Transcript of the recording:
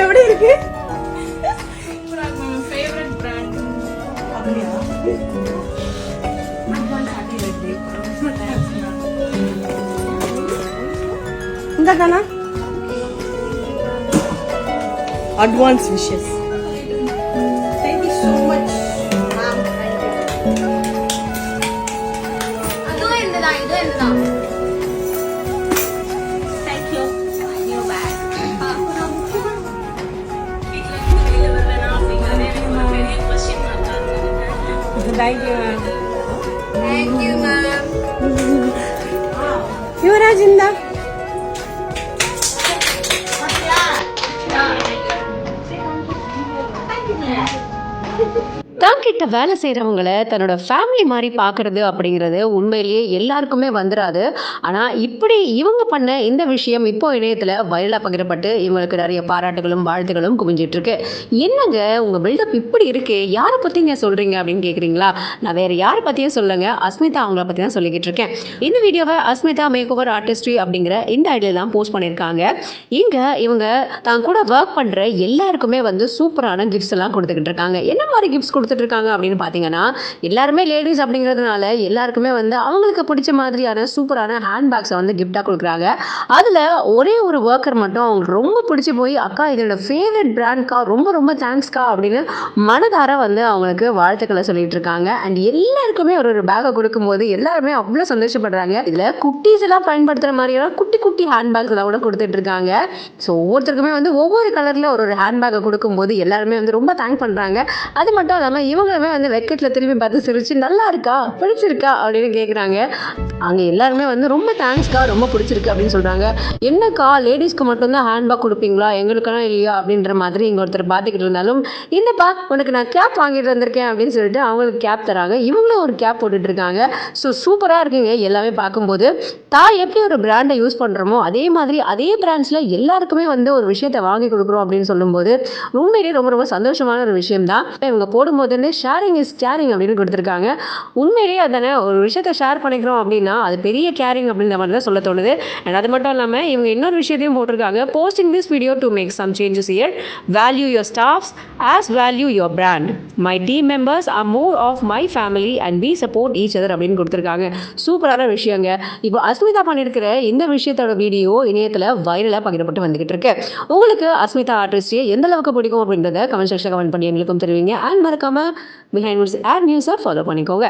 எப்படி இருக்கு? இந்த தானா advance wishes. Thank you so much, ma'am. Thank you. அதுவும் என்னதான் Thank you. New bag. Thank you, ma'am. Yuvraj இந்தா. தாங்கிட்ட வேலை செய்கிறவங்கள தன்னோட ஃபேமிலி மாதிரி பார்க்குறது அப்படிங்கிறது உண்மையிலேயே எல்லாருக்குமே வந்துடாது. ஆனால் இப்படி இவங்க பண்ண இந்த விஷயம் இப்போ இணையத்தில் வைரலாக பகிரப்பட்டு இவங்களுக்கு நிறைய பாராட்டுகளும் வாழ்த்துகளும் குவிஞ்சிட்ருக்கு. என்னங்க உங்கள் பில்டப் இப்படி இருக்கு, யாரை பற்றிங்க சொல்கிறீங்க அப்படின்னு கேட்குறீங்களா? நான் வேறு யாரை பற்றியும் சொல்லுங்க, அஸ்மிதா அவங்கள பற்றி தான் சொல்லிக்கிட்டு இருக்கேன். இந்த வீடியோவை அஸ்மிதா மேக் ஓவர் ஆர்டிஸ்ட்ரி அப்படிங்கிற இந்த ஐடியில் தான் போஸ்ட் பண்ணியிருக்காங்க. இங்கே இவங்க தான் கூட ஒர்க் பண்ணுற எல்லாருக்குமே வந்து சூப்பரான கிஃப்ட்ஸ் எல்லாம் கொடுத்துக்கிட்டு இருக்காங்க. என்ன மாதிரி கிஃப்ட்ஸ் கொடுத்துட்டு இருக்காங்க அப்படின்னு பார்த்தீங்கன்னா, எல்லாருமே லேடிஸ் அப்படிங்கிறதுனால எல்லாருக்குமே வந்து அவங்களுக்கு பிடிச்ச மாதிரியான சூப்பரான ஹேண்ட்பேக்ஸை வந்து கிஃப்டாக கொடுக்குறாங்க. அதில் ஒரே ஒரு ஒர்க்கர் மட்டும் அவங்களுக்கு ரொம்ப பிடிச்சி போய், அக்கா இதோட ஃபேவரட் பிராண்ட்கா, ரொம்ப ரொம்ப தேங்க்ஸ்க்கா அப்படின்னு மனதார வந்து அவங்களுக்கு வாழ்த்துக்களை சொல்லிட்டு இருக்காங்க. அண்ட் எல்லாருக்குமே ஒரு பேக்கை கொடுக்கும்போது எல்லாருமே அவ்வளோ சந்தோஷப்படுறாங்க. இதில் குட்டீஸ் எல்லாம் பயன்படுத்துகிற மாதிரியான குட்டி குட்டி ஹேண்ட்பேக்ஸ் எல்லாம் கூட கொடுத்துட்டு இருக்காங்க. ஸோ ஒவ்வொருத்தருக்குமே வந்து ஒவ்வொரு கலரில் ஒரு ஹேண்ட்பேக்கை கொடுக்கும்போது எல்லாருமே வந்து ரொம்ப தேங்க் பண்ணுறாங்க. அது மட்டும் இல்லாமல் இவங்களுமே வந்து வெக்கெட்டில் திரும்பி பார்த்து சிரிச்சு, நல்லா இருக்கா, பிடிச்சிருக்கா அப்படின்னு கேட்குறாங்க. அங்கே எல்லாருமே வந்து ரொம்ப தேங்க்ஸ்க்கா, ரொம்ப பிடிச்சிருக்கு அப்படின்னு சொல்கிறாங்க. என்னக்கா லேடிஸ்க்கு மட்டும்தான் ஹேண்ட்பேக் கொடுப்பீங்களா, எங்களுக்கெல்லாம் இல்லையா அப்படின்ற மாதிரி இங்கே ஒருத்தர் பார்த்துக்கிட்டு இருந்தாலும், இல்லைப்பா உனக்கு நான் கேப் வாங்கிட்டு வந்திருக்கேன் அப்படின்னு சொல்லிட்டு அவங்களுக்கு கேப் தராங்க. இவங்களும் ஒரு கேப் போட்டுட்டு இருக்காங்க. ஸோ சூப்பராக இருக்குங்க எல்லாமே பார்க்கும்போது. எப்படி ஒரு பிராண்டை யூஸ் பண்ணுறோமோ அதே மாதிரி அதே பிராண்ட்ஸில் எல்லாருக்குமே வந்து ஒரு விஷயத்தை வாங்கி கொடுக்குறோம் அப்படின்னு சொல்லும்போது உண்மையிலேயே ரொம்ப ரொம்ப சந்தோஷமான ஒரு விஷயம் தான். இவங்க போடும்போது ஷேரிங் இஸ் கேரிங் அப்படின்னு கொடுத்துருக்காங்க. உண்மையிலேயே அதானே, ஒரு விஷயத்தை ஷேர் பண்ணிக்கிறோம் அப்படின்னா அது பெரிய கேரிங் அப்படின்ற மாதிரி தான் சொல்ல தோணுது. அண்ட் அது மட்டும் இல்லாமல் இவங்க இன்னொரு விஷயத்தையும் போட்டிருக்காங்க. Posting this video to make some changes here, value your staffs as value your brand, my team members are more of my family and we support each other அப்படின்னு கொடுத்துருக்காங்க. சூப்பரான விஷயங்க. இப்போ அஸ்மிதா பண்ணியிருக்கிற இந்த விஷயத்தோட வீடியோ இணையத்தில் வைரலாக பகிரப்பட்டு வந்துகிட்டு இருக்கு. உங்களுக்கு அஸ்மிதா ஆர்டிஸ்டே எந்த அளவுக்கு பிடிக்கும் அப்படின்றத கமெண்ட் செக்ஷன் கமெண்ட் பண்ணி எங்களுக்கும் தெரிவிங்க. அண்ட் மறக்காம பிஹைண்ட் நியூஸ் ஃபாலோ பண்ணிக்கோங்க.